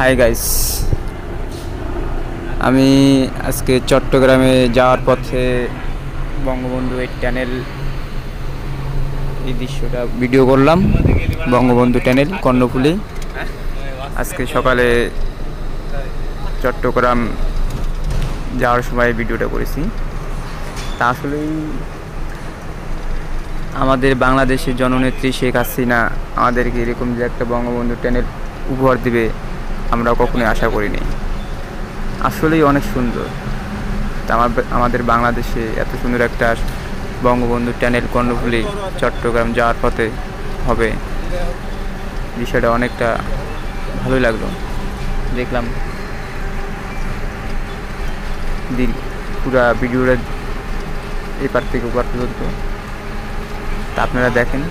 Hi guys, আমি আজকে চট্টগ্রামে যাওয়ার পথে বঙ্গবন্ধু এই টানেল, এই দৃশ্যটা ভিডিও করলাম। বঙ্গবন্ধু টানেল কর্ণফুলী আজকে সকালে চট্টগ্রাম যাওয়ার সময় ভিডিওটা করেছি। তা আসলেই আমাদের বাংলাদেশের জননেত্রী শেখ হাসিনা আমাদেরকে এরকম যে একটা বঙ্গবন্ধু টানেল উপহার দিবে আমরা কখনোই আশা করিনি। আসলেই অনেক সুন্দর। তা আমাদের বাংলাদেশে এত সুন্দর একটা বঙ্গবন্ধু টানেল কর্ণফুলী চট্টগ্রাম যাওয়ার পথে হবে, বিষয়টা অনেকটা ভালোই লাগলো। দেখলাম পুরা ভিডিওটা এপার থেকে ওপার পর্যন্ত। তা আপনারা দেখেন।